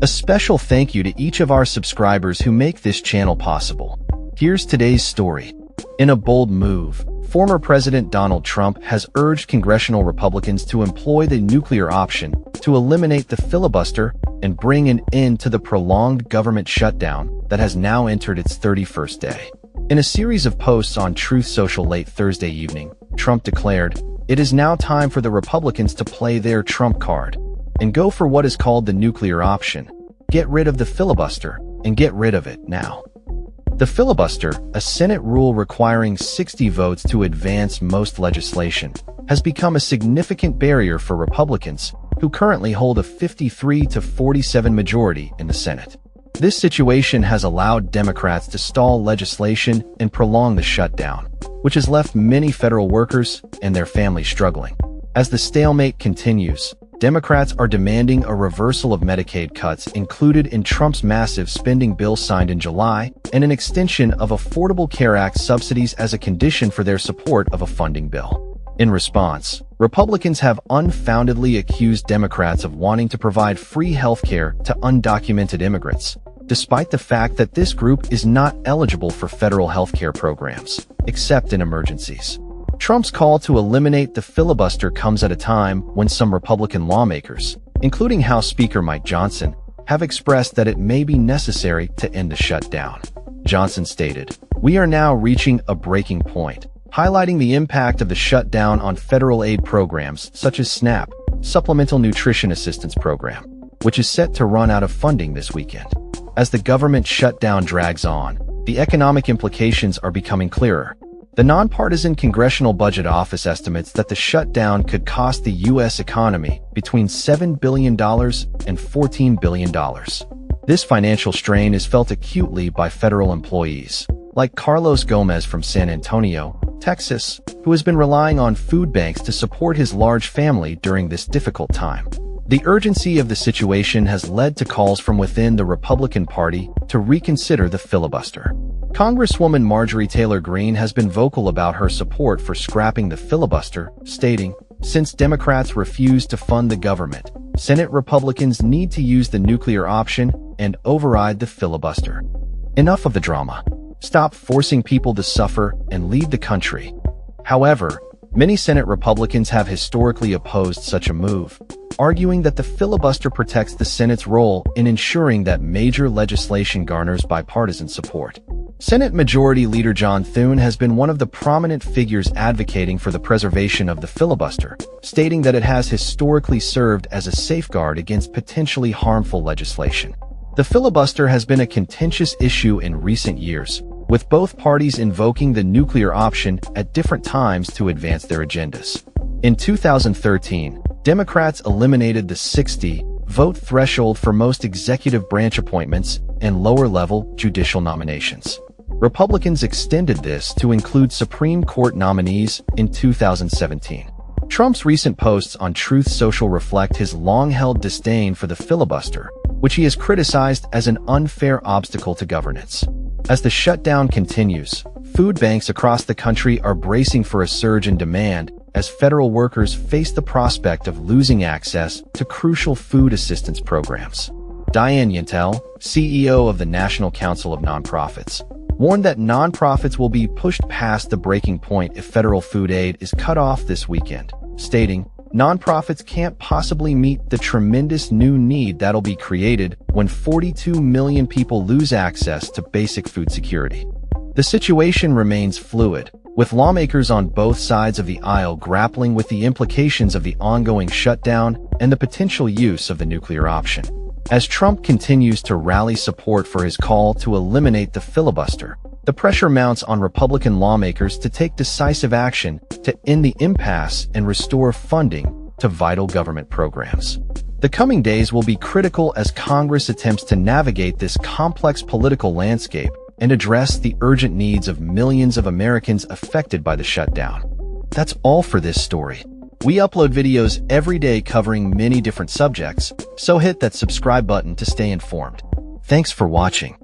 A special thank you to each of our subscribers who make this channel possible. Here's today's story. In a bold move, former President Donald Trump has urged Congressional Republicans to employ the nuclear option to eliminate the filibuster and bring an end to the prolonged government shutdown that has now entered its 31st day. In a series of posts on Truth Social late Thursday evening, Trump declared, "It is now time for the Republicans to play their Trump card and go for what is called the nuclear option. Get rid of the filibuster and get rid of it now." The filibuster, a Senate rule requiring 60 votes to advance most legislation, has become a significant barrier for Republicans, who currently hold a 53-47 majority in the Senate. This situation has allowed Democrats to stall legislation and prolong the shutdown, which has left many federal workers and their families struggling. As the stalemate continues, Democrats are demanding a reversal of Medicaid cuts included in Trump's massive spending bill signed in July and an extension of Affordable Care Act subsidies as a condition for their support of a funding bill. In response, Republicans have unfoundedly accused Democrats of wanting to provide free health care to undocumented immigrants, despite the fact that this group is not eligible for federal health care programs, except in emergencies. Trump's call to eliminate the filibuster comes at a time when some Republican lawmakers, including House Speaker Mike Johnson, have expressed that it may be necessary to end the shutdown. Johnson stated, "We are now reaching a breaking point," highlighting the impact of the shutdown on federal aid programs such as SNAP, Supplemental Nutrition Assistance Program, which is set to run out of funding this weekend. As the government shutdown drags on, the economic implications are becoming clearer. The nonpartisan Congressional Budget Office estimates that the shutdown could cost the U.S. economy between $7 billion and $14 billion. This financial strain is felt acutely by federal employees, like Carlos Gomez from San Antonio, Texas, who has been relying on food banks to support his large family during this difficult time. The urgency of the situation has led to calls from within the Republican Party to reconsider the filibuster. Congresswoman Marjorie Taylor Greene has been vocal about her support for scrapping the filibuster, stating, "Since Democrats refuse to fund the government, Senate Republicans need to use the nuclear option and override the filibuster. Enough of the drama. Stop forcing people to suffer and lead the country." However, many Senate Republicans have historically opposed such a move, arguing that the filibuster protects the Senate's role in ensuring that major legislation garners bipartisan support. Senate Majority Leader John Thune has been one of the prominent figures advocating for the preservation of the filibuster, stating that it has historically served as a safeguard against potentially harmful legislation. The filibuster has been a contentious issue in recent years, with both parties invoking the nuclear option at different times to advance their agendas. In 2013, Democrats eliminated the 60-vote threshold for most executive branch appointments and lower-level judicial nominations. Republicans extended this to include Supreme Court nominees in 2017. Trump's recent posts on Truth Social reflect his long-held disdain for the filibuster, which he has criticized as an unfair obstacle to governance. As the shutdown continues, food banks across the country are bracing for a surge in demand as federal workers face the prospect of losing access to crucial food assistance programs. Diane Yantel, CEO of the National Council of Nonprofits, warned that nonprofits will be pushed past the breaking point if federal food aid is cut off this weekend, stating, "Nonprofits can't possibly meet the tremendous new need that'll be created when 42 million people lose access to basic food security." The situation remains fluid, with lawmakers on both sides of the aisle grappling with the implications of the ongoing shutdown and the potential use of the nuclear option. As Trump continues to rally support for his call to eliminate the filibuster, the pressure mounts on Republican lawmakers to take decisive action to end the impasse and restore funding to vital government programs. The coming days will be critical as Congress attempts to navigate this complex political landscape and address the urgent needs of millions of Americans affected by the shutdown. That's all for this story. We upload videos every day covering many different subjects, so hit that subscribe button to stay informed. Thanks for watching.